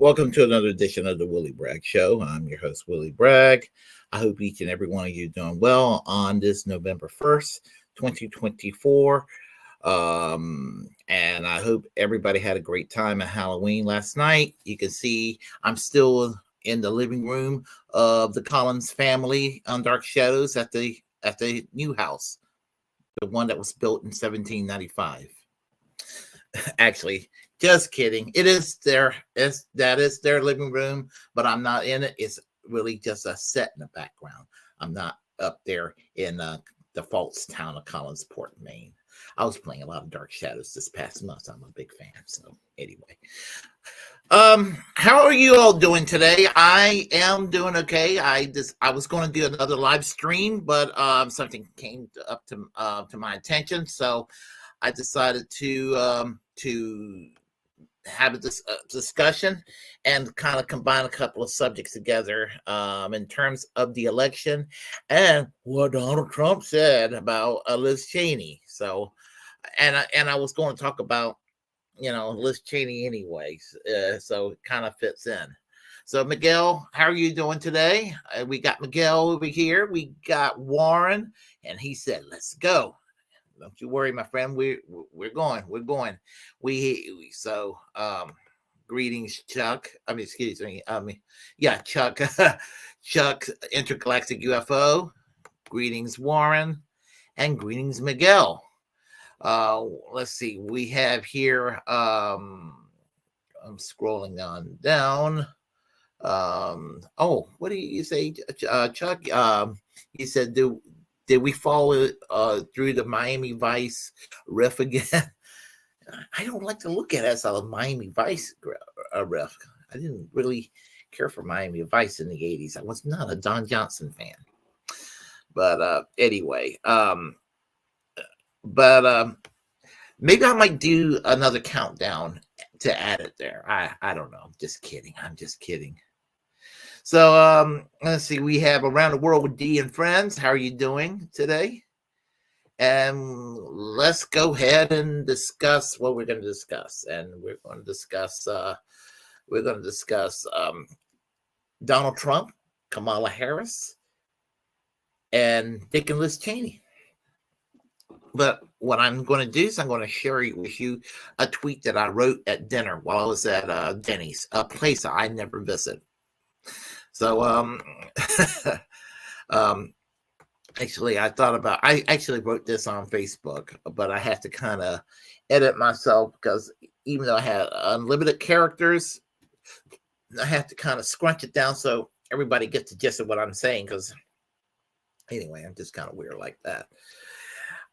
Welcome to another edition of the Willie Bragg Show. I'm your host, Willie Bragg. I hope each and every one of you are doing well on this November 1st, 2024. And I hope everybody had a great time at Halloween last night. You can see I'm still in the living room of the Collins family on Dark Shadows at the new house, the one that was built in 1795. Actually, just kidding. That is their living room, but I'm not in it. It's really just a set in the background. I'm not up there in the false town of Collinsport, Maine. I was playing a lot of Dark Shadows this past month. I'm a big fan. So anyway, how are you all doing today? I am doing okay. I was going to do another live stream, but something came up to my attention, so I decided to have this discussion and kind of combine a couple of subjects together in terms of the election and what Donald Trump said about Liz Cheney. So, and I was going to talk about Liz Cheney anyways, so it kind of fits in. So, Miguel, how are you doing today? We got Miguel over here. We got Warren, and he said, "Let's go." Don't you worry, my friend. We're going. We're going. So greetings, Chuck. I mean, excuse me. Yeah, Chuck. Chuck, Intergalactic UFO. Greetings, Warren, and greetings, Miguel. Let's see. We have here. I'm scrolling on down. What do you say, Chuck? You said, did we follow through the Miami Vice riff again? I don't like to look at it as a Miami Vice riff. I didn't really care for Miami Vice in the 80s. I was not a Don Johnson fan. But anyway, maybe I might do another countdown to add it there. I don't know. Just kidding. I'm just kidding. So let's see. We have Around the World with D and Friends. How are you doing today? And let's go ahead and discuss what we're going to discuss. And we're going to discuss Donald Trump, Kamala Harris, and Dick and Liz Cheney. But what I'm going to do is I'm going to share with you a tweet that I wrote at dinner while I was at Denny's, a place I never visit. So, actually, I actually wrote this on Facebook, but I had to kind of edit myself because even though I had unlimited characters, I have to kind of scrunch it down so everybody gets the gist of what I'm saying. Because anyway, I'm just kind of weird like that.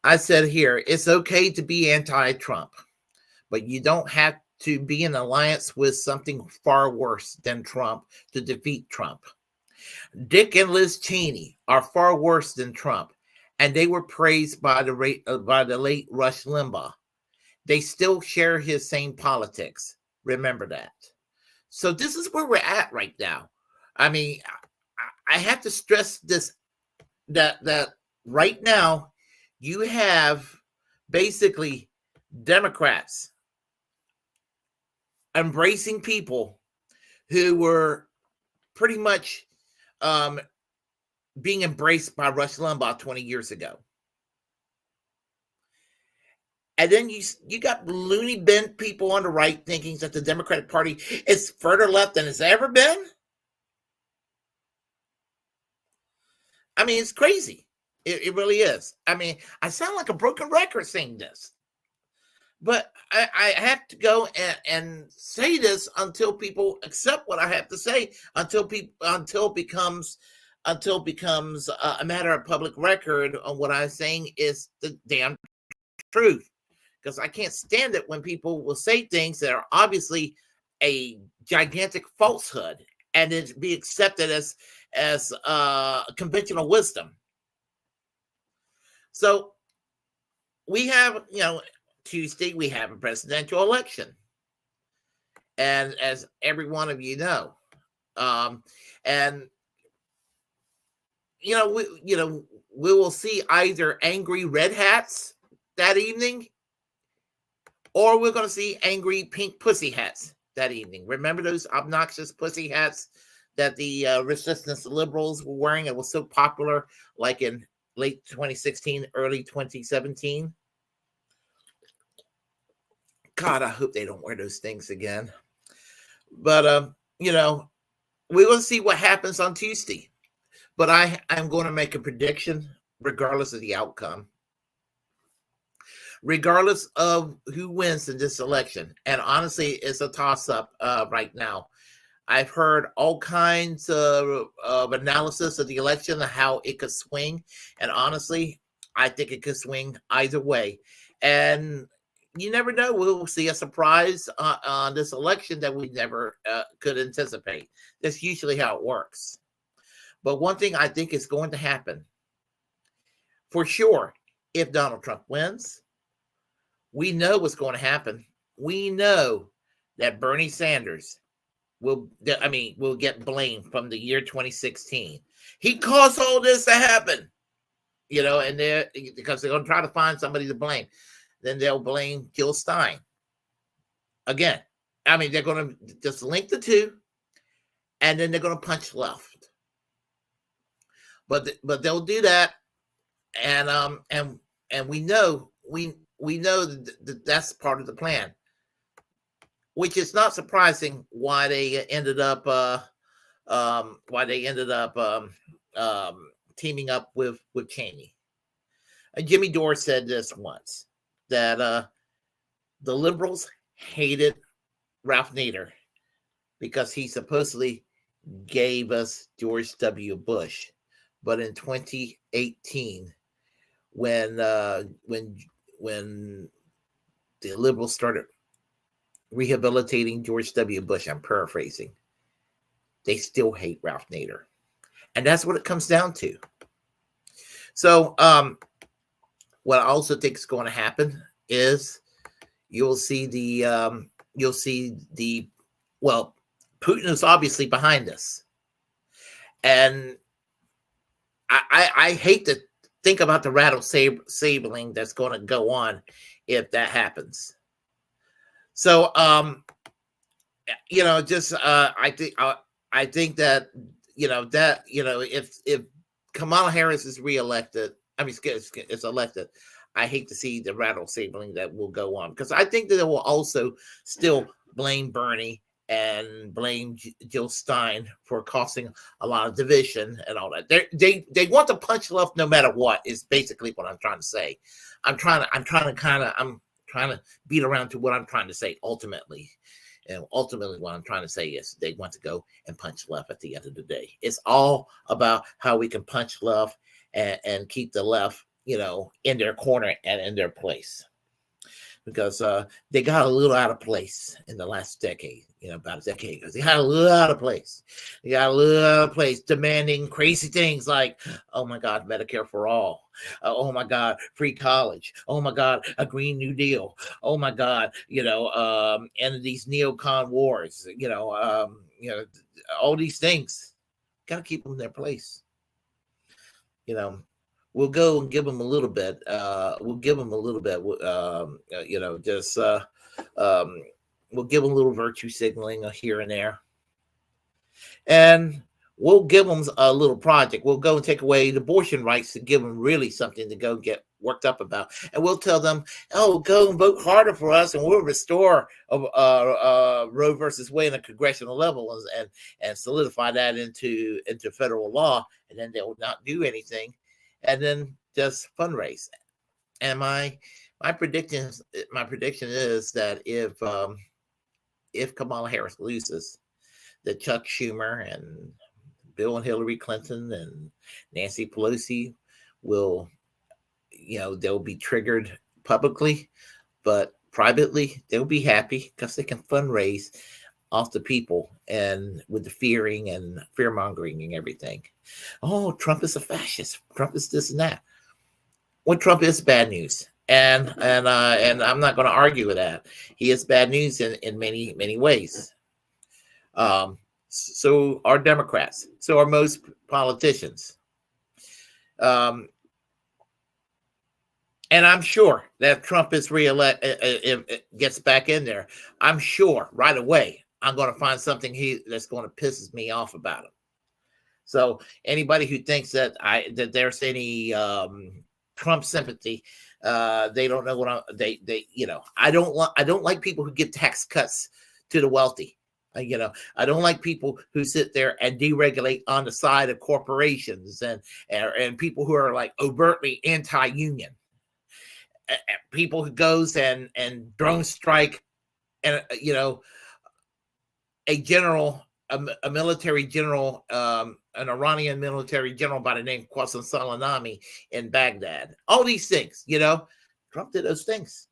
I said here, it's okay to be anti-Trump, but you don't have to be in alliance with something far worse than Trump to defeat Trump. Dick and Liz Cheney are far worse than Trump, and they were praised by the late Rush Limbaugh. They still share his same politics. Remember that. So this is where we're at right now. I mean, I have to stress this, that right now you have basically Democrats embracing people who were pretty much being embraced by Rush Limbaugh 20 years ago. And then you got loony bin people on the right thinking that the Democratic Party is further left than it's ever been. I mean, it's crazy. It really is. I mean, I sound like a broken record saying this. But I have to go and say this until people accept what I have to say, until it becomes a matter of public record on what I'm saying is the damn truth. Because I can't stand it when people will say things that are obviously a gigantic falsehood and it be accepted as conventional wisdom. So we have, Tuesday, we have a presidential election. And as every one of you know, we will see either angry red hats that evening, or we're going to see angry pink pussy hats that evening. Remember those obnoxious pussy hats that the resistance liberals were wearing? It was so popular, like in late 2016, early 2017. God, I hope they don't wear those things again. But, we will see what happens on Tuesday. But I'm going to make a prediction regardless of the outcome. Regardless of who wins in this election. And honestly, it's a toss-up right now. I've heard all kinds of analysis of the election and how it could swing. And honestly, I think it could swing either way. And you never know. We'll see a surprise on this election that we never could anticipate. That's usually how it works. But one thing I think is going to happen, for sure, if Donald Trump wins, we know what's going to happen. We know that Bernie Sanders will get blamed from the year 2016. He caused all this to happen, and because they're going to try to find somebody to blame. Then they'll blame Jill Stein. Again, they're going to just link the two, and then they're going to punch left. But they'll do that, and we know that that's part of the plan, which is not surprising why they ended up teaming up with Cheney. And Jimmy Dore said this once, that the liberals hated Ralph Nader because he supposedly gave us George W. Bush. But in 2018, when the liberals started rehabilitating George W. Bush, I'm paraphrasing, they still hate Ralph Nader. And that's what it comes down to. So what I also think is going to happen is you'll see Putin is obviously behind this. And I hate to think about the rattle sabling that's going to go on if that happens. So, I think that, if Kamala Harris is reelected, is elected, I hate to see the rattle sabling that will go on, because I think that they will also still blame Bernie and blame Jill Stein for causing a lot of division and all that. They want to punch left no matter what, is basically what I'm trying to say. I'm trying to beat around to what I'm trying to say ultimately. And ultimately what I'm trying to say is they want to go and punch left at the end of the day. It's all about how we can punch left and keep the left, in their corner and in their place. Because they got a little out of place in the last decade, about a decade ago. They got a little out of place. They got a little out of place, demanding crazy things like, oh my God, Medicare for all. Oh my God, free college. Oh my God, a Green New Deal. Oh my God, end these neocon wars. All these things. Got to keep them in their place. We'll go and give them a little bit. We'll give them a little bit. We'll give them a little virtue signaling here and there, and we'll give them a little project. We'll go and take away the abortion rights to give them really something to go get worked up about, and we'll tell them, "Oh, go and vote harder for us, and we'll restore Roe versus Wade on a congressional level and solidify that into federal law." And then they will not do anything. And then just fundraise. And my prediction is that if Kamala Harris loses, that Chuck Schumer and Bill and Hillary Clinton and Nancy Pelosi will, they'll be triggered publicly, but privately they'll be happy because they can fundraise off the people and with the fearing and fear mongering and everything. Oh, Trump is a fascist. Trump is this and that. Well, Trump is bad news, and I'm not going to argue with that. He is bad news in many, many ways. So are Democrats. So are most politicians. And I'm sure that if Trump is gets back in there, I'm sure right away I'm going to find something that's going to piss me off about him. So anybody who thinks that there's any Trump sympathy, they don't know what I don't like people who give tax cuts to the wealthy. I don't like people who sit there and deregulate on the side of corporations and people who are like overtly anti-union. People who goes and drone strike and a military general, an Iranian military general by the name Qasem Soleimani in Baghdad. All these things, Trump did those things.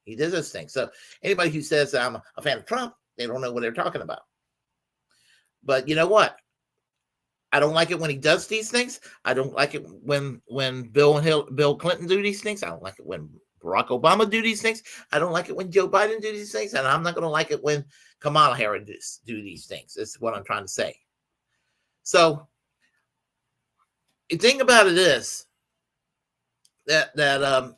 He did those things. So anybody who says I'm a fan of Trump, they don't know what they're talking about. But you know what? I don't like it when he does these things. I don't like it when Bill Clinton do these things. I don't like it when Barack Obama do these things. I don't like it when Joe Biden do these things, and I'm not going to like it when Kamala Harris do these things. That's what I'm trying to say. So the thing about it is that the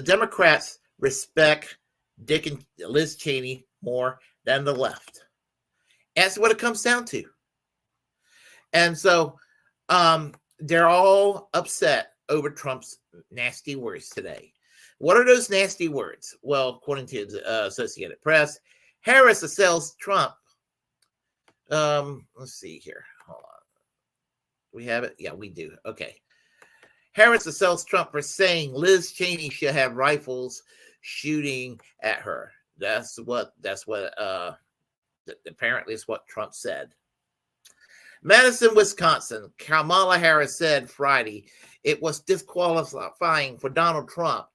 Democrats respect Dick and Liz Cheney more than the left. That's what it comes down to. And so they're all upset over Trump's nasty words today. What are those nasty words? Well, according to the Associated Press, Harris assails Trump. Let's see here. Hold on. We have it? Yeah, we do. Okay. Harris assails Trump for saying Liz Cheney should have rifles shooting at her. That's what apparently is what Trump said. Madison, Wisconsin, Kamala Harris said Friday it was disqualifying for Donald Trump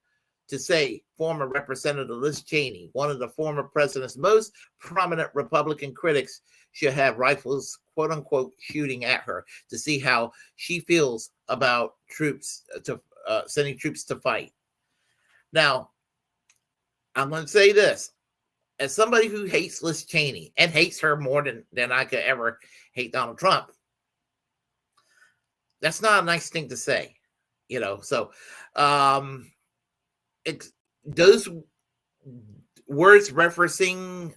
to say former Representative Liz Cheney, one of the former president's most prominent Republican critics, should have rifles, quote unquote, shooting at her to see how she feels about troops to sending troops to fight. Now, I'm going to say this. As somebody who hates Liz Cheney and hates her more than I could ever hate Donald Trump, that's not a nice thing to say, you know. So those words referencing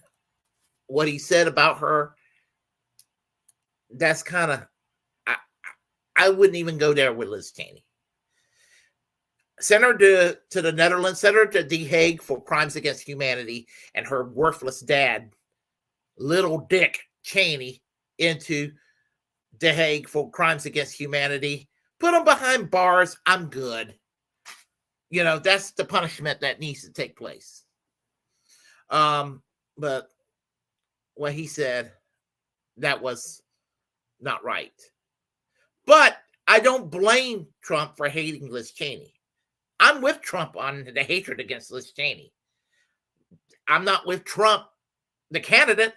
what he said about her, that's kind of, I wouldn't even go there with Liz Cheney. Sent her to the Netherlands, sent her to The Hague for crimes against humanity, and her worthless dad, little Dick Cheney, into The Hague for crimes against humanity. Put him behind bars. I'm good. You know, that's the punishment that needs to take place. But what he said, that was not right. But I don't blame Trump for hating Liz Cheney. I'm with Trump on the hatred against Liz Cheney. I'm not with Trump, the candidate,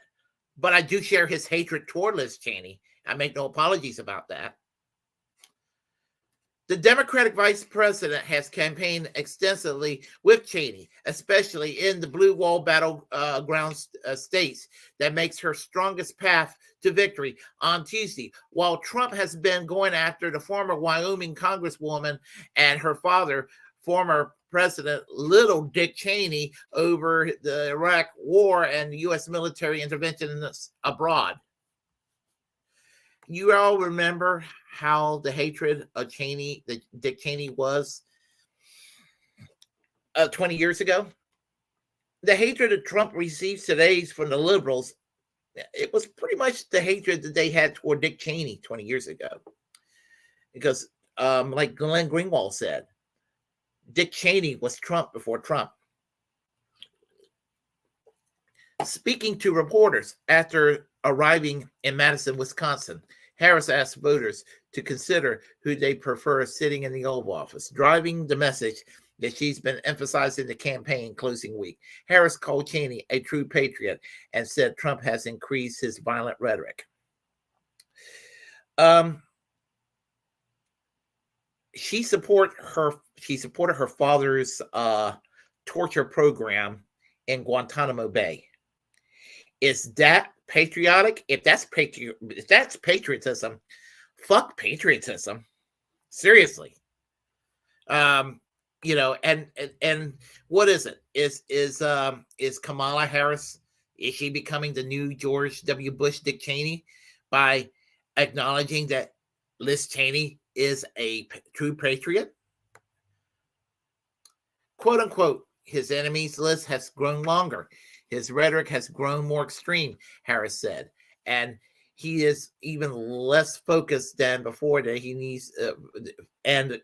but I do share his hatred toward Liz Cheney. I make no apologies about that. The Democratic vice president has campaigned extensively with Cheney, especially in the blue wall battleground states that makes her strongest path to victory on Tuesday, while Trump has been going after the former Wyoming congresswoman and her father, former President Little Dick Cheney, over the Iraq war and U.S. military intervention abroad. You all remember how the hatred of Cheney, that Dick Cheney was 20 years ago? The hatred that Trump receives today from the liberals, it was pretty much the hatred that they had toward Dick Cheney 20 years ago. Because like Glenn Greenwald said, Dick Cheney was Trump before Trump. Speaking to reporters after arriving in Madison, Wisconsin, Harris asked voters to consider who they prefer sitting in the Oval Office, driving the message that she's been emphasizing the campaign closing week. Harris called Cheney a true patriot and said Trump has increased his violent rhetoric. She supported her father's torture program in Guantanamo Bay. Is that patriotic? If that's patriotism, fuck patriotism. Seriously. You know, and what is it? Is Kamala Harris, is she becoming the new George W. Bush, Dick Cheney, by acknowledging that Liz Cheney is a true patriot? Quote unquote, his enemies list has grown longer. His rhetoric has grown more extreme, Harris said. And he is even less focused than before that he needs, and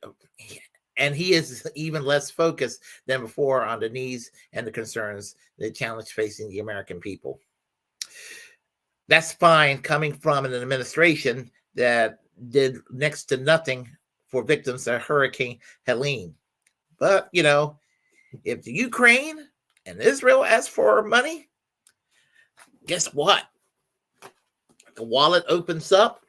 he is even less focused than before on the needs and the concerns, the challenge facing the American people. That's fine coming from an administration that did next to nothing for victims of Hurricane Helene. But, you know, if the Ukraine and Israel ask for money, guess what? The wallet opens up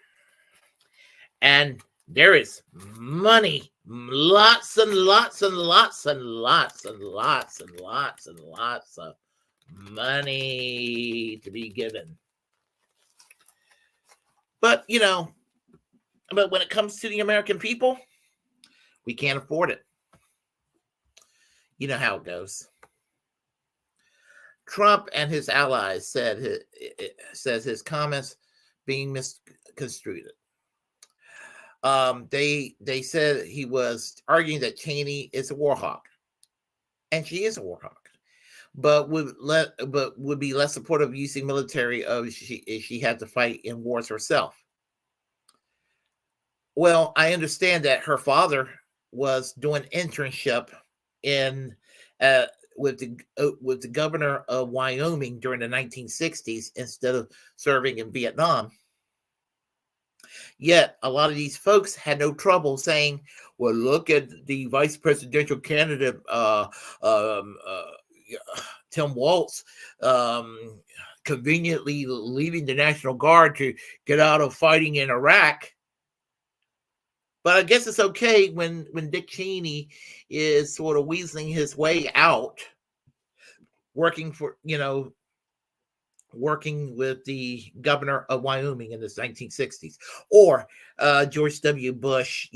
and there is money Lots and lots and lots and lots and lots and lots and lots of money to be given. But, but when it comes to the American people, we can't afford it. You know how it goes. Trump and his allies says his comments being misconstrued. They said he was arguing that Cheney is a war hawk, and she is a war hawk, but would be less supportive of using military if she had to fight in wars herself. Well, I understand that her father was doing internship with the governor of Wyoming during the 1960s instead of serving in Vietnam. Yet a lot of these folks had no trouble saying, "Well, look at the vice presidential candidate, Tim Walz, conveniently leaving the National Guard to get out of fighting in Iraq." But I guess it's okay when Dick Cheney is sort of weaseling his way out, working with the governor of Wyoming in the 1960s, or George W. Bush,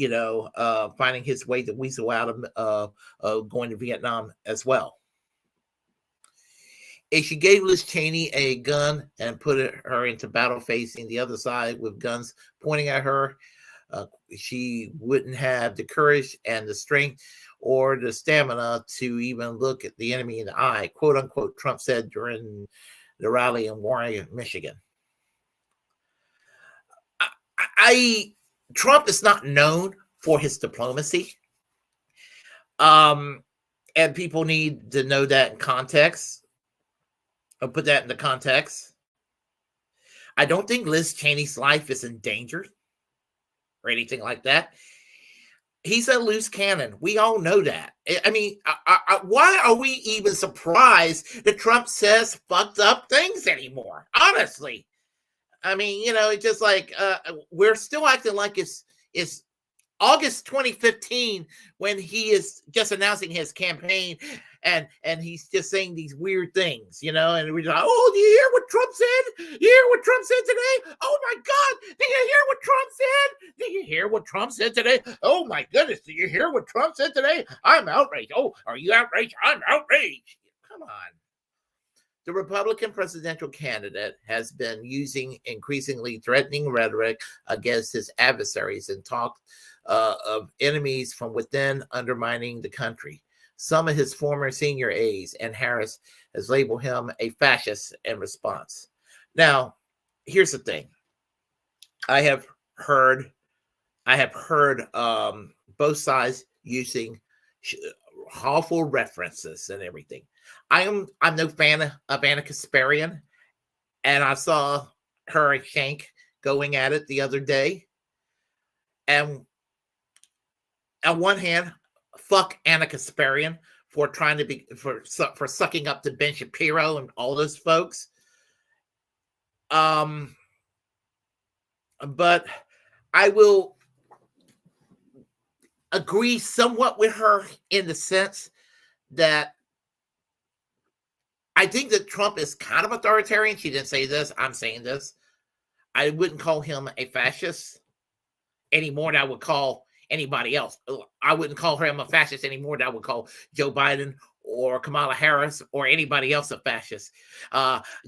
finding his way to weasel out of going to Vietnam as well. If she gave Liz Cheney a gun and put her into battle facing the other side with guns pointing at her, she wouldn't have the courage and the strength or the stamina to even look at the enemy in the eye, quote unquote, Trump said during the rally in Warren, Michigan. Trump is not known for his diplomacy. And people need to know that in context, or put that into context. I don't think Liz Cheney's life is in danger or anything like that. He's a loose cannon. We all know that. I mean, why are we even surprised that Trump says fucked up things anymore? Honestly. I mean, it's just like we're still acting like it's August 2015 when he is just announcing his campaign and he's just saying these weird things, and we're like, oh, do you hear what Trump said? You hear what Trump said today? Oh my God, do you hear what Trump said? Do you hear what Trump said today? Oh my goodness, do you hear what Trump said today? I'm outraged. Oh, are you outraged? I'm outraged. Come on. The Republican presidential candidate has been using increasingly threatening rhetoric against his adversaries and talk of enemies from within undermining the country. Some of his former senior aides and Harris has labeled him a fascist in response. Now, here's the thing. I have heard both sides using awful references and everything. I'm no fan of Anna Kasparian, and I saw her and Shank going at it the other day. And on one hand, fuck Anna Kasparian for trying to for sucking up to Ben Shapiro and all those folks. But I will agree somewhat with her in the sense that I think that Trump is kind of authoritarian. She didn't say this. I'm saying this. I wouldn't call him a fascist any more than I would call anybody else. I wouldn't call him a fascist any more than I would call Joe Biden or Kamala Harris or anybody else a fascist.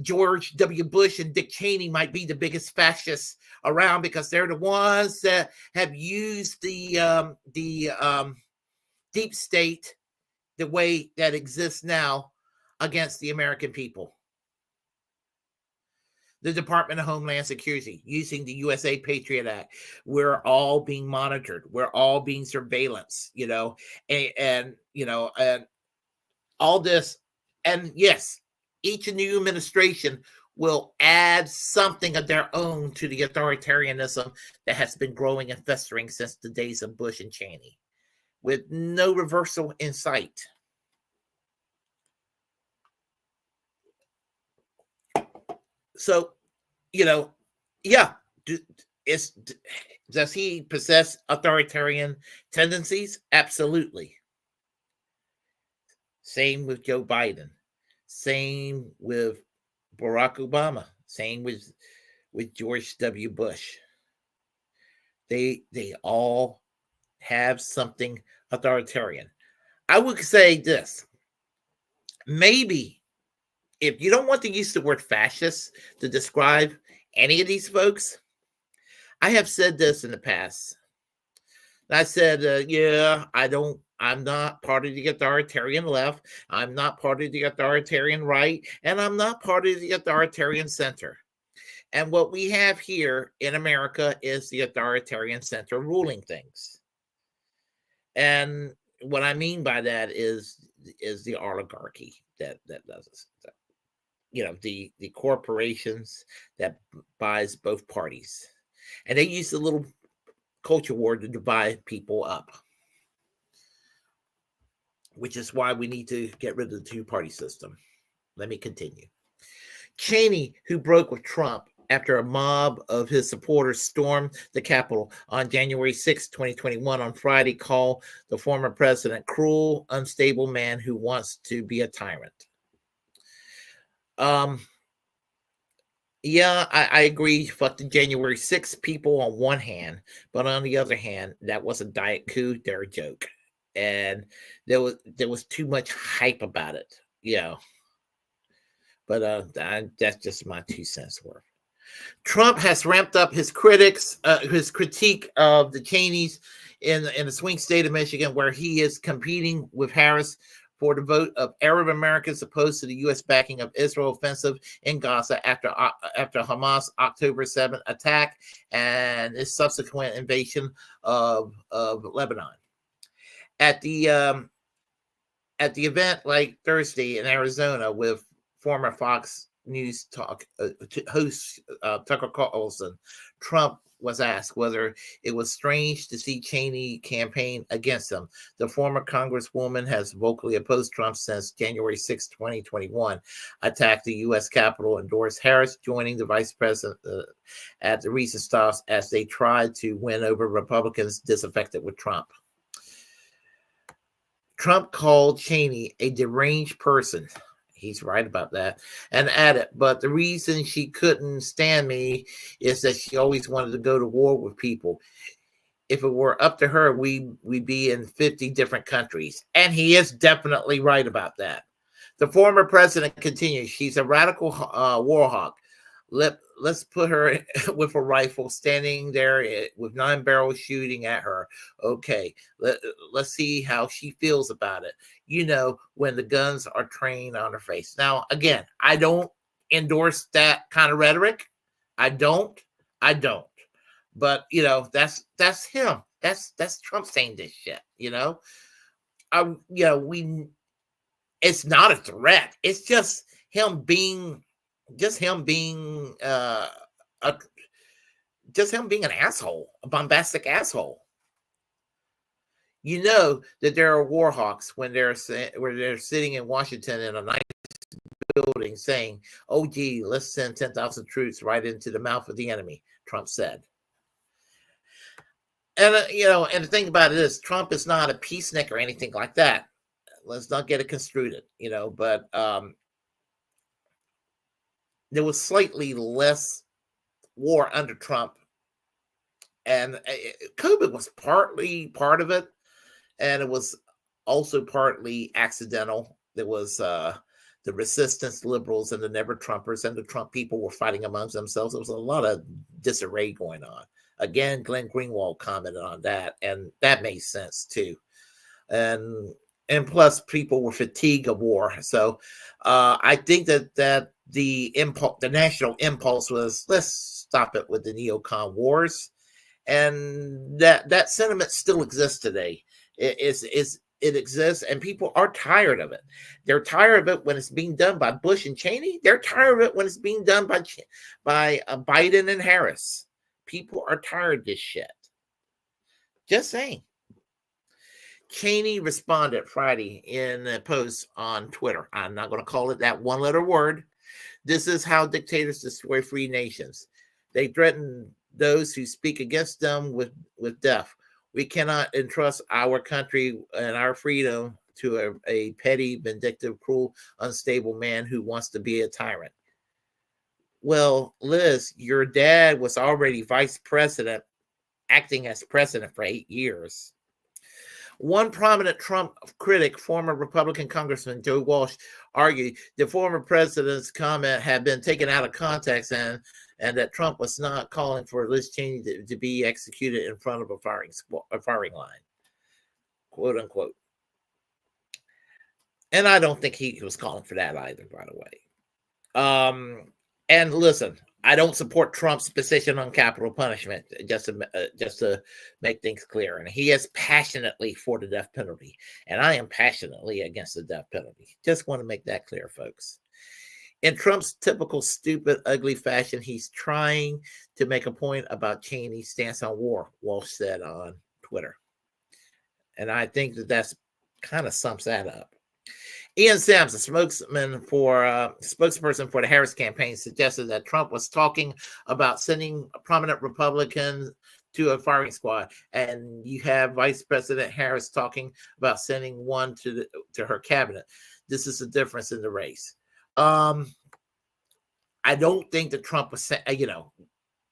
George W. Bush and Dick Cheney might be the biggest fascists around because they're the ones that have used the deep state the way that exists now against the American people. The Department of Homeland Security using the USA Patriot Act. We're all being monitored. We're all being surveillance, and all this. And yes, each new administration will add something of their own to the authoritarianism that has been growing and festering since the days of Bush and Cheney, with no reversal in sight. So, yeah, Does he possess authoritarian tendencies? Absolutely. Same with Joe Biden. Same with Barack Obama. Same with George W. Bush. They all have something authoritarian. I would say this. Maybe if you don't want to use the word fascist to describe any of these folks, I have said this in the past. I said, I'm not part of the authoritarian left. I'm not part of the authoritarian right. And I'm not part of the authoritarian center. And what we have here in America is the authoritarian center ruling things. And what I mean by that is the oligarchy that does it. The corporations that buys both parties. And they use the little culture war to divide people up, which is why we need to get rid of the two-party system. Let me continue. Cheney, who broke with Trump after a mob of his supporters stormed the Capitol on January 6, 2021, on Friday, called the former president cruel, unstable man who wants to be a tyrant. Yeah, I agree. Fuck the January 6th people on one hand, but on the other hand, that was a diet coup. They're a joke, and there was too much hype about it. But that's just my 2 cents worth. Trump has ramped up his his critique of the Cheneys in the swing state of Michigan, where he is competing with Harris for the vote of Arab Americans opposed to the U.S. backing of Israel offensive in Gaza after Hamas October 7th attack and its subsequent invasion of Lebanon. At the event like Thursday in Arizona with former Fox News talk host Tucker Carlson, Trump was asked whether it was strange to see Cheney campaign against him. The former Congresswoman has vocally opposed Trump since January 6, 2021, attacked the U.S. Capitol, endorsed Harris joining the vice president at the recent stops as they tried to win over Republicans disaffected with Trump. Trump called Cheney a deranged person. He's right about that. And added, but the reason she couldn't stand me is that she always wanted to go to war with people. If it were up to her, we'd be in 50 different countries. And he is definitely right about that. The former president continues, she's a radical war hawk. Let's put her with a rifle standing there with 9 barrels shooting at her. Okay, let's see how she feels about it. When the guns are trained on her face. Now, again, I don't endorse that kind of rhetoric. I don't. But that's him. That's Trump saying this shit. It's not a threat. It's just him being an asshole, a bombastic asshole. That there are war hawks when they're sitting in Washington in a nice building saying, "Oh, gee, let's send 10,000 troops right into the mouth of the enemy," Trump said. And and the thing about it is, Trump is not a peacenik or anything like that. Let's not get it construed, But there was slightly less war under Trump, and COVID was partly part of it, and it was also partly accidental. There was the resistance liberals and the never Trumpers and the Trump people were fighting amongst themselves. There was a lot of disarray going on. Again, Glenn Greenwald commented on that, and that made sense too. And plus, people were fatigued of war. So I think that the national impulse was, let's stop it with the neocon wars, and that sentiment still exists today. It exists, and people are tired of it. They're tired of it when it's being done by Bush and Cheney. They're tired of it when it's being done by Biden and Harris. People are tired of this shit. Just saying. Cheney responded Friday in a post on Twitter. I'm not going to call it that one-letter word. This is how dictators destroy free nations. They threaten those who speak against them with death. We cannot entrust our country and our freedom to a petty, vindictive, cruel, unstable man who wants to be a tyrant. Well, Liz, your dad was already vice president, acting as president for 8 years. One prominent Trump critic, former Republican Congressman Joe Walsh, argued the former president's comment had been taken out of context and that Trump was not calling for Liz Cheney to be executed in front of a firing line, quote unquote. And I don't think he was calling for that either, by the way. And listen, I don't support Trump's position on capital punishment, just to make things clear. And he is passionately for the death penalty, and I am passionately against the death penalty. Just want to make that clear, folks. In Trump's typical stupid, ugly fashion, he's trying to make a point about Cheney's stance on war, Walsh said on Twitter. And I think that's kind of sums that up. Ian Sams, a spokesperson for the Harris campaign, suggested that Trump was talking about sending a prominent Republicans to a firing squad, and you have Vice President Harris talking about sending one to her cabinet. This is the difference in the race. I don't think that Trump was saying,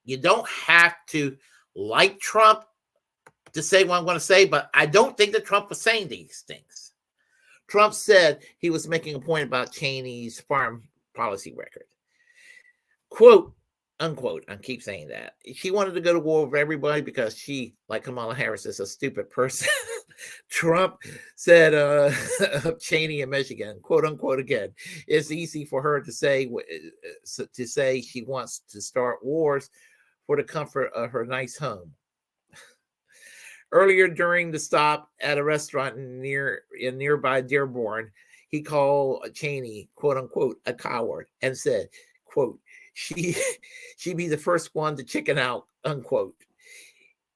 you don't have to like Trump to say what I'm going to say, but I don't think that Trump was saying these things. Trump said he was making a point about Cheney's foreign policy record. Quote, unquote, I keep saying that. She wanted to go to war with everybody because she, like Kamala Harris, is a stupid person. Trump said of Cheney in Michigan, quote unquote, again, it's easy for her to say she wants to start wars for the comfort of her nice home. Earlier during the stop at a restaurant in nearby Dearborn, he called Cheney, quote unquote, a coward and said, quote, she'd be the first one to chicken out, unquote.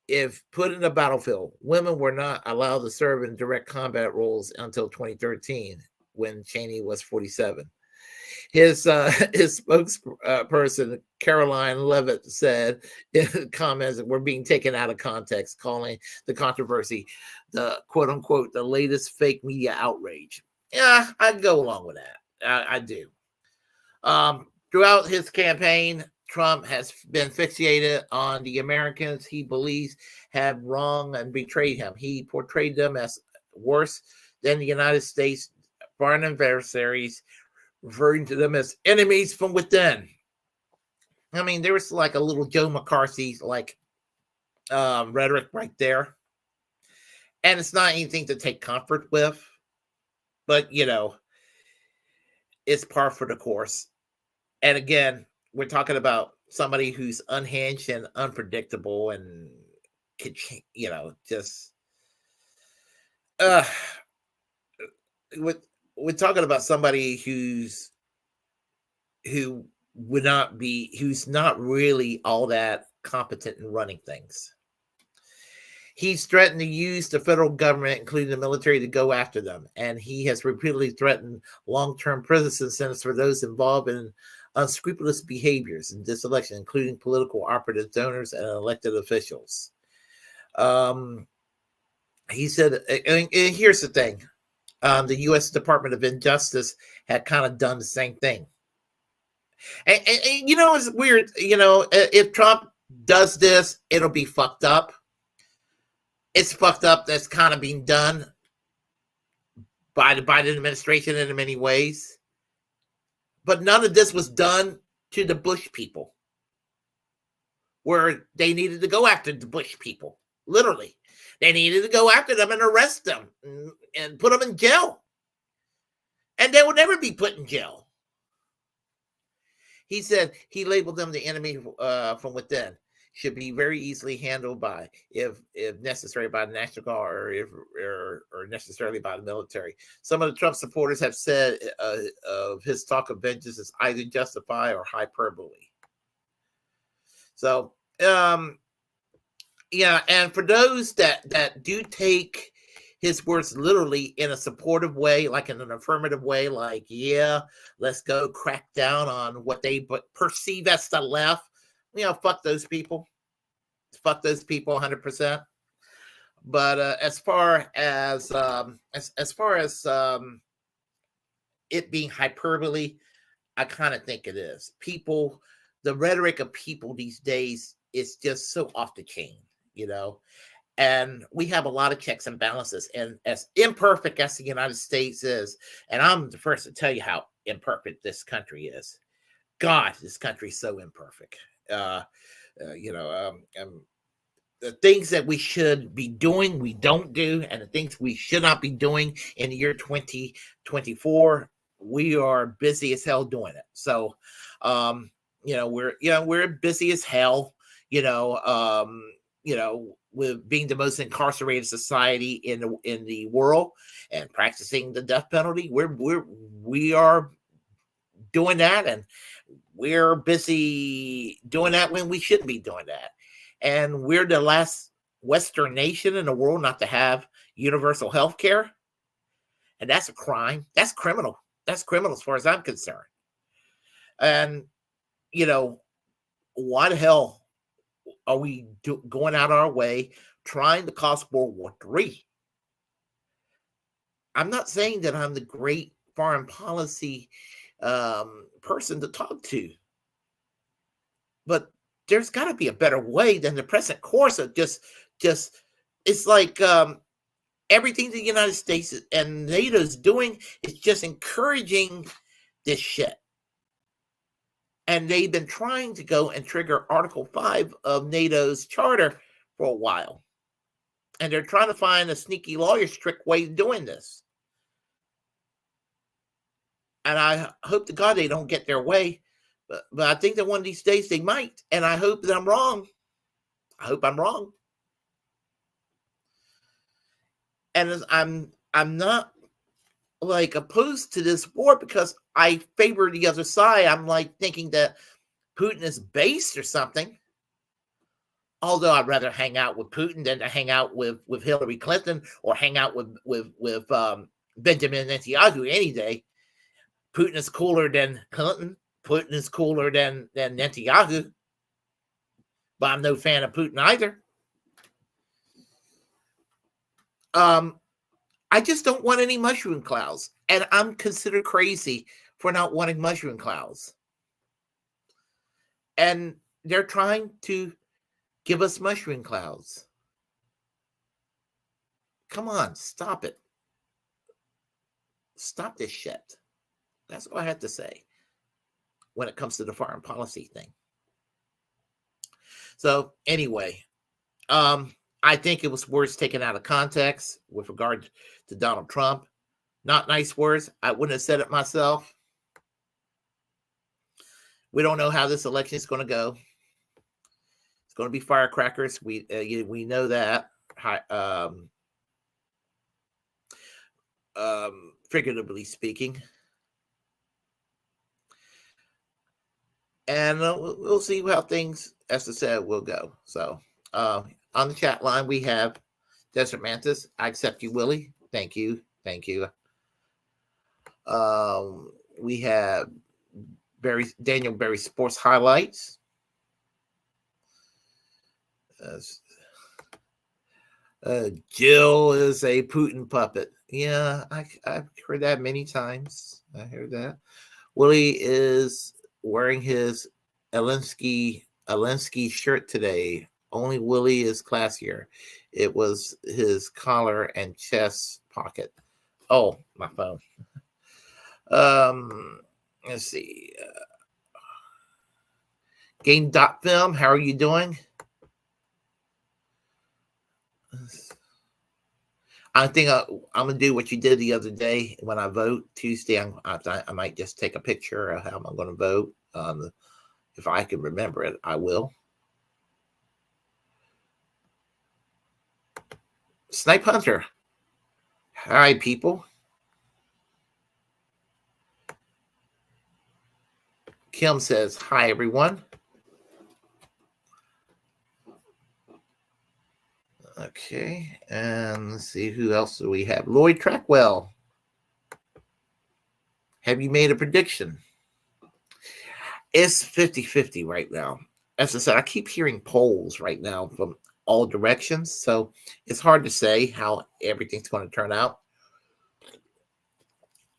If put in the battlefield, women were not allowed to serve in direct combat roles until 2013, when Cheney was 47. His spokesperson, Caroline Levitt, said in comments that were being taken out of context, calling the controversy the quote unquote the latest fake media outrage. Yeah, I'd go along with that. I do. Throughout his campaign, Trump has been fixated on the Americans he believes have wronged and betrayed him. He portrayed them as worse than the United States foreign adversaries, referring to them as enemies from within. I mean, there was like a little Joe McCarthy rhetoric right there. And it's not anything to take comfort with, but it's par for the course. And again, we're talking about somebody who's unhinged and unpredictable and we're talking about somebody who's not really all that competent in running things. He's threatened to use the federal government, including the military, to go after them. And he has repeatedly threatened long-term prison sentences for those involved in unscrupulous behaviors in this election, including political operatives, donors, and elected officials. He said, and here's the thing. The U.S. Department of Justice had kind of done the same thing. And it's weird. If Trump does this, it'll be fucked up. It's fucked up. That's kind of being done by the Biden administration in many ways. But none of this was done to the Bush people, where they needed to go after the Bush people. Literally. They needed to go after them and arrest them and put them in jail. And they will never be put in jail. He said he labeled them the enemy from within. Should be very easily handled by, if necessary, by the National Guard or necessarily by the military. Some of the Trump supporters have said of his talk of vengeance is either justified or hyperbole. So, yeah, and for those that do take his words literally in a supportive way, like in an affirmative way, like, yeah, let's go crack down on what they perceive as the left, fuck those people. Fuck those people 100%. But as far as it being hyperbole, I kind of think it is. People, the rhetoric of people these days is just so off the chain, you know. And we have a lot of checks and balances. And as imperfect as the United States is, and I'm the first to tell you how imperfect this country is. God, this country is so imperfect. The things that we should be doing, we don't do, and the things we should not be doing in the year 2024, we are busy as hell doing it. So, we're busy as hell. With being the most incarcerated society in the world and practicing the death penalty, we are doing that, and we're busy doing that when we shouldn't be doing that. And we're the last Western nation in the world not to have universal health care. And that's a crime. That's criminal. That's criminal as far as I'm concerned. And, why the hell are we going out our way trying to cause World War III? I'm not saying that I'm the great foreign policy person to talk to. But there's got to be a better way than the present course of just it's like everything the United States and NATO is doing is just encouraging this shit. And they've been trying to go and trigger Article 5 of NATO's charter for a while. And they're trying to find a sneaky lawyer's trick way of doing this. And I hope to God they don't get their way. But I think that one of these days they might, and I hope that I'm wrong. I hope I'm wrong. And I'm not like opposed to this war because I favor the other side. I'm like thinking that Putin is based or something. Although I'd rather hang out with Putin than to hang out with Hillary Clinton or hang out with Benjamin Netanyahu any day. Putin is cooler than Clinton. Putin is cooler than Netanyahu, but I'm no fan of Putin either. I just don't want any mushroom clouds, and I'm considered crazy for not wanting mushroom clouds. And they're trying to give us mushroom clouds. Come on, stop it. Stop this shit. That's all I have to say when it comes to the foreign policy thing. So anyway, I think it was words taken out of context with regard to Donald Trump. Not nice words. I wouldn't have said it myself. We don't know how this election is going to go. It's going to be firecrackers. We know that. Figuratively speaking. And we'll see how things, as I said, will go. So on the chat line, we have Desert Mantis. I accept you, Willie. Thank you. Thank you. We have Daniel Berry Sports Highlights. Jill is a Putin puppet. Yeah, I've heard that many times. I heard that. Willie is wearing his Alinsky shirt today. Only Willie is classier. It was his collar and chest pocket. Oh, my phone. Let's see. Game.film, how are you doing? I think I'm going to do what you did the other day when I vote Tuesday. I might just take a picture of how I'm going to vote. If I can remember it, I will. Snipe Hunter. Hi, people. Kim says, hi, everyone. Okay, and let's see, who else do we have? Lloyd Trackwell. Have you made a prediction? It's 50-50 right now. as I said, I keep hearing polls right now from all directions, so it's hard to say how everything's going to turn out.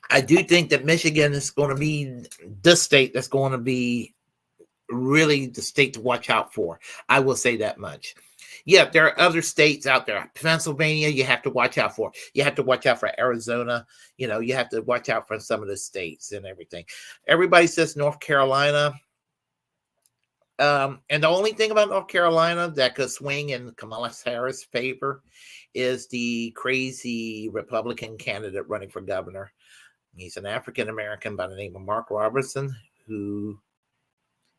I do think that Michigan is going to be the state that's going to be really the state to watch out for. I will say that much. Yeah, there are other states out there. Pennsylvania, you have to watch out for. You have to watch out for Arizona. You know, you have to watch out for some of the states and everything. Everybody says North Carolina. And the only thing about North Carolina that could swing in Kamala Harris' favor is the crazy Republican candidate running for governor. He's an African American by the name of Mark Robertson, who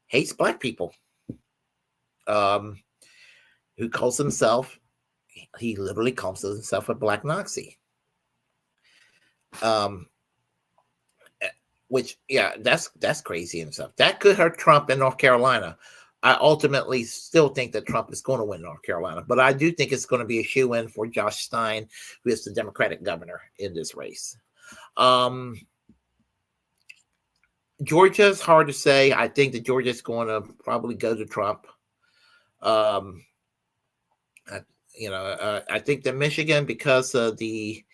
hates Black people. Who calls himself, he literally calls himself a Black Nazi. Which, yeah, that's crazy and stuff. That could hurt Trump in North Carolina. I ultimately still think that Trump is going to win North Carolina, but I do think it's going to be a shoe-in for Josh Stein, who is the Democratic governor in this race. Georgia is hard to say. I think that Georgia is going to probably go to Trump. I think that Michigan, because of the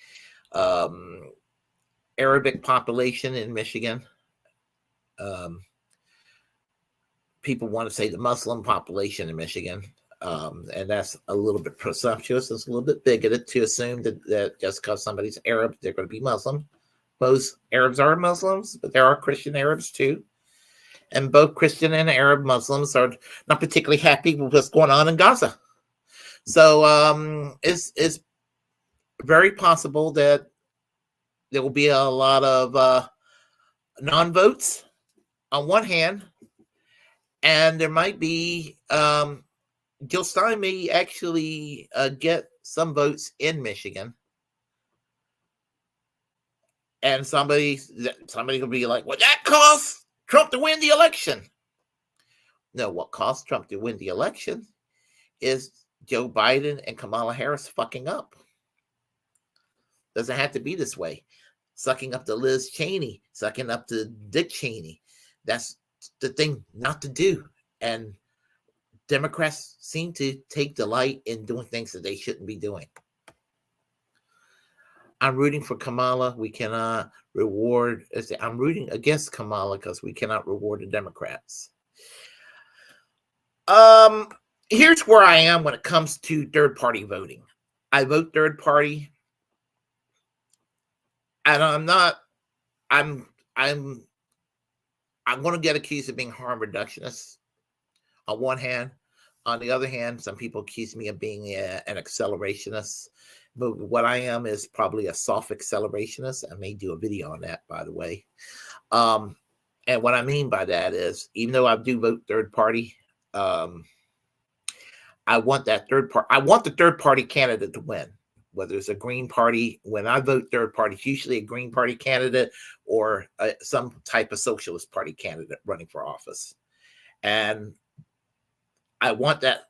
Arabic population in Michigan, people want to say the Muslim population in Michigan, and that's a little bit presumptuous. It's a little bit bigoted to assume that just because somebody's Arab, they're going to be Muslim. Most Arabs are Muslims, but there are Christian Arabs too. And both Christian and Arab Muslims are not particularly happy with what's going on in Gaza. So it's very possible that there will be a lot of non-votes on one hand, and there might be Jill Stein may actually get some votes in Michigan. And somebody will be like, well, that cost Trump to win the election. No, what cost Trump to win the election is Joe Biden and Kamala Harris fucking up. Doesn't have to be this way. Sucking up to Liz Cheney, sucking up to Dick Cheney. That's the thing not to do. And Democrats seem to take delight in doing things that they shouldn't be doing. I'm rooting for Kamala. We cannot reward. I'm rooting against Kamala because we cannot reward the Democrats. Here's where I am when it comes to third-party voting. I vote third party, and I'm going to get accused of being harm reductionist on one hand. On the other hand, some people accuse me of being an accelerationist. But what I am is probably a soft accelerationist. I may do a video on that, by the way. And what I mean by that is, even though I do vote third party, I want that third party. I want the third party candidate to win. Whether it's a Green Party, when I vote third party, it's usually a Green Party candidate or some type of Socialist Party candidate running for office. And I want that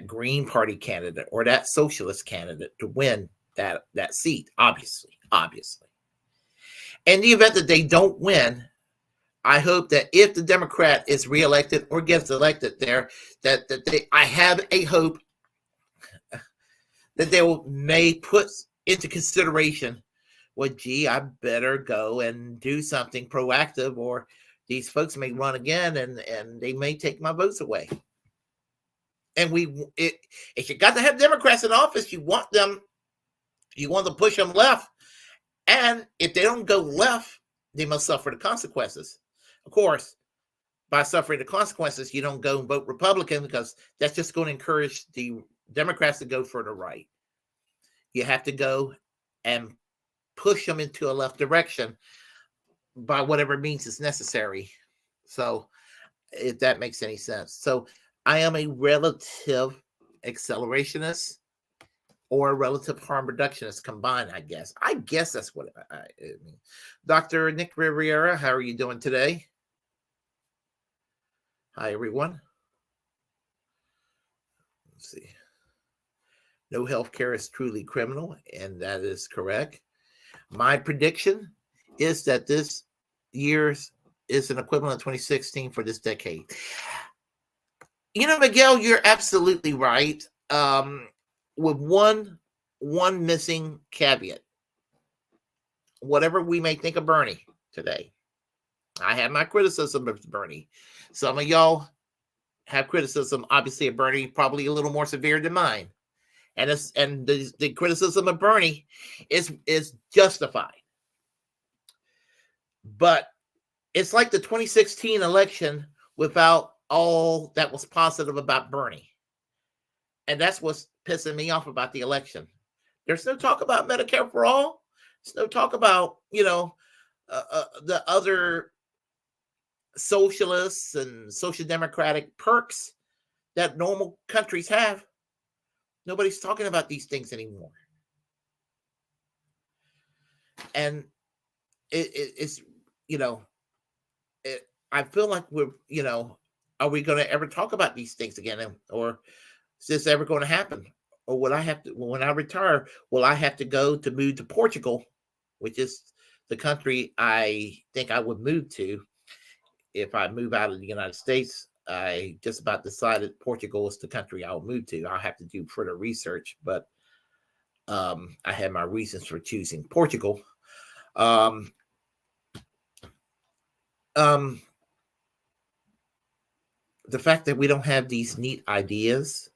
Green Party candidate or that socialist candidate to win that seat, obviously. In the event that they don't win, I hope that if the Democrat is reelected or gets elected there, I have a hope that they may put into consideration, well, gee, I better go and do something proactive, or these folks may run again and they may take my votes away. And if you got to have Democrats in office, you want to push them left. And if they don't go left, they must suffer the consequences. Of course, by suffering the consequences, you don't go and vote Republican because that's just going to encourage the Democrats to go further right. You have to go and push them into a left direction by whatever means is necessary. So if that makes any sense. So I am a relative accelerationist or a relative harm reductionist combined, I guess. I guess that's what I mean. Dr. Nick Riviera, how are you doing today? Hi, everyone. Let's see. No healthcare is truly criminal, and that is correct. My prediction is that this year's is an equivalent of 2016 for this decade. Miguel, you're absolutely right. With one missing caveat. Whatever we may think of Bernie today, I have my criticism of Bernie. Some of y'all have criticism, obviously, of Bernie, probably a little more severe than mine. And the criticism of Bernie is justified. But it's like the 2016 election without all that was positive about Bernie. And that's what's pissing me off about the election. There's no talk about Medicare for all. There's no talk about, the other socialists and social democratic perks that normal countries have. Nobody's talking about these things anymore. And it's, I feel like we're, are we going to ever talk about these things again? Or is this ever going to happen? Or will I have to, when I retire, will I have to move to Portugal, which is the country I think I would move to if I move out of the United States? I just about decided Portugal is the country I'll move to. I'll have to do further research, but I had my reasons for choosing Portugal. The fact that we don't have these neat ideas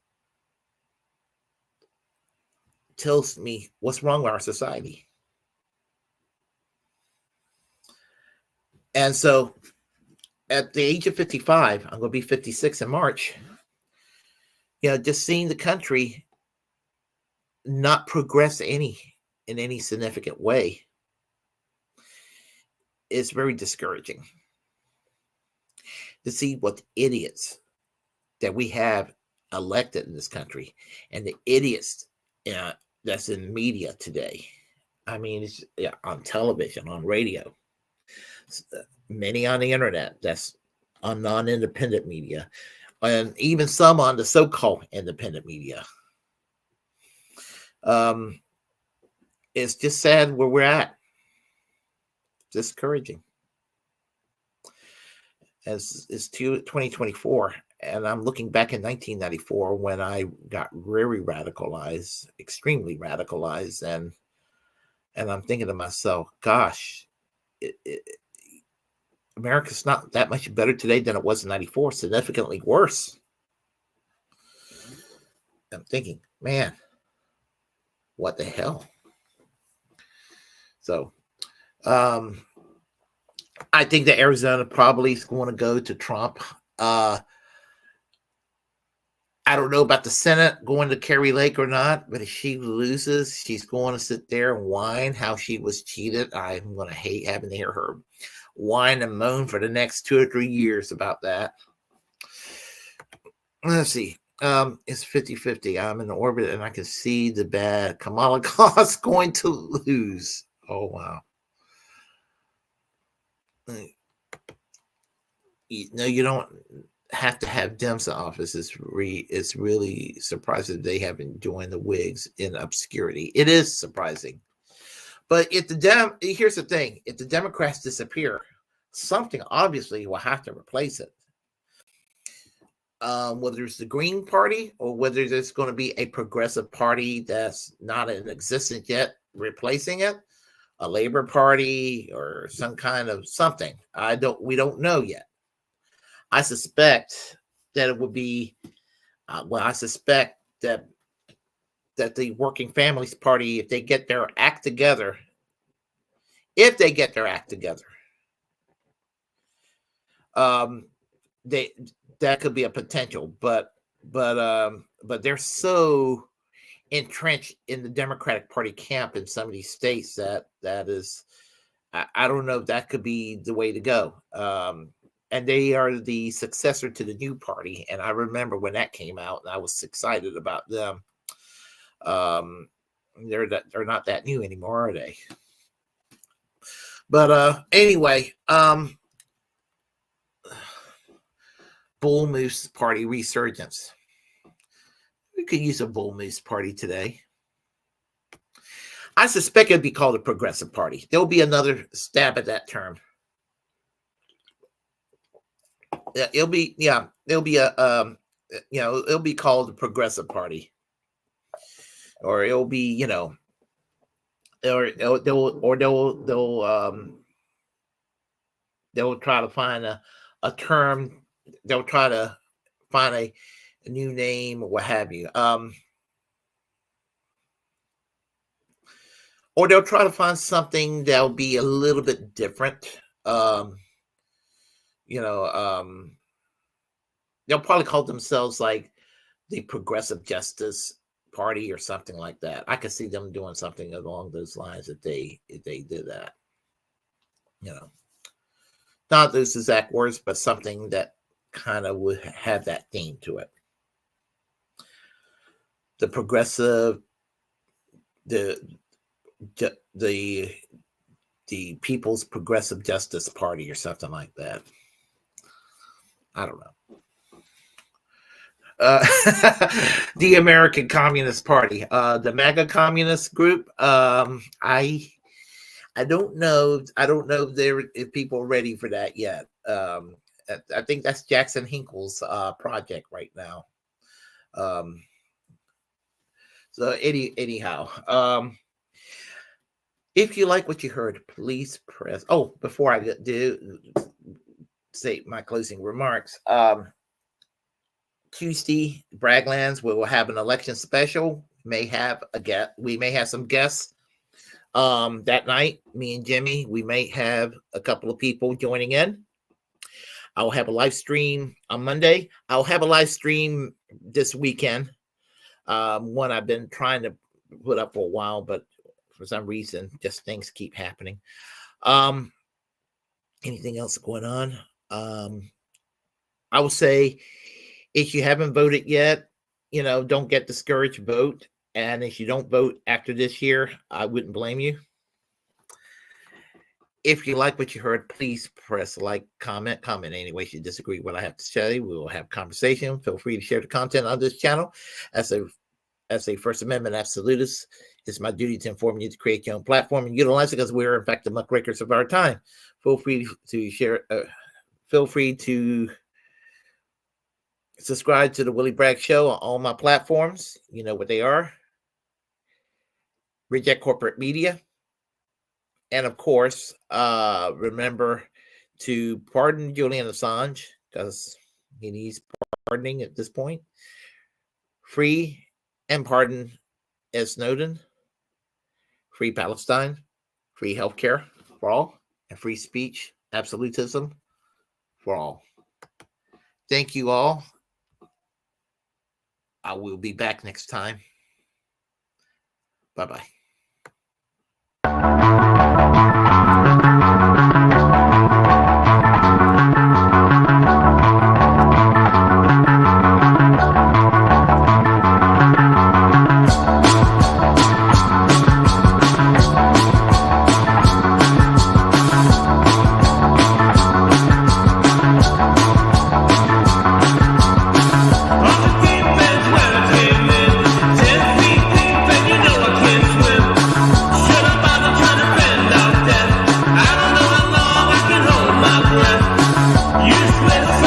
tells me what's wrong with our society. And so at the age of 55, I'm going to be 56 in March, just seeing the country not progress in any significant way is very discouraging. To see what the idiots that we have elected in this country and the idiots that's in media today. I mean, it's on television, on radio, many on the internet, that's on non-independent media, and even some on the so-called independent media. It's just sad where we're at. Discouraging. As it's 2024, and I'm looking back in 1994 when I got very radicalized, extremely radicalized, and I'm thinking to myself, gosh, America's not that much better today than it was in 94, significantly worse. I'm thinking, man, what the hell? So, I think that Arizona probably is going to go to Trump. I don't know about the Senate going to Carrie Lake or not, but if she loses, she's going to sit there and whine how she was cheated. I'm going to hate having to hear her whine and moan for the next 2 or 3 years about that. Let's see. It's 50-50. I'm in orbit and I can see the bad. Kamala Harris going to lose. Oh, wow. You don't have to have Dems in office. It's really surprising they haven't joined the Whigs in obscurity. It is surprising. But here's the thing. If the Democrats disappear, something obviously will have to replace it. Whether it's the Green Party or whether there's going to be a progressive party that's not in existence yet replacing it, a Labor Party or some kind of something. We don't know yet. I suspect that it would be, I suspect that the Working Families Party, if they get their act together, that could be a potential, but they're so entrenched in the Democratic Party camp in some of these states that is, I don't know if that could be the way to go. And they are the successor to the new party. And I remember when that came out, and I was excited about them. They're not that new anymore, are they? But anyway, Bull Moose Party resurgence. We could use a Bull Moose Party today. I suspect it'd be called a Progressive Party. There'll be another stab at that term. There'll be a it'll be called the Progressive Party, or it'll be, or they'll try to find a term. They'll try to find a new name or what have you. Or they'll try to find something that'll be a little bit different. They'll probably call themselves like the Progressive Justice Party or something like that. I could see them doing something along those lines if they did that. Not those exact words, but something that kind of would have that theme to it. The progressive, the People's Progressive Justice Party or something like that. I don't know. The American Communist Party, the MAGA Communist Group. I don't know. I don't know if people are ready for that yet. I think that's Jackson Hinkle's project right now. So anyhow, if you like what you heard, please press. Oh, before I do say my closing remarks, Tuesday, Braglands, we will have an election special. We may have some guests. That night, me and Jimmy, we may have a couple of people joining in. I'll have a live stream on Monday. I'll have a live stream this weekend. One I've been trying to put up for a while, but for some reason, just things keep happening. Anything else going on? I would say if you haven't voted yet, don't get discouraged, vote. And if you don't vote after this year, I wouldn't blame you. If you like what you heard, please press like, comment anyway. If you disagree with what I have to say, we will have conversation. Feel free to share the content on this channel. As a First Amendment absolutist, it's my duty to inform you to create your own platform and utilize it because we're, in fact, the muckrakers of our time. Feel free to share. Feel free to subscribe to the Willie Bragg Show on all my platforms. You know what they are. Reject corporate media. And of course, remember to pardon Julian Assange because he needs pardoning at this point. Free and pardon Ed Snowden. Free Palestine. Free healthcare for all. And free speech, absolutism for all. Thank you all. I will be back next time. Bye-bye. Useless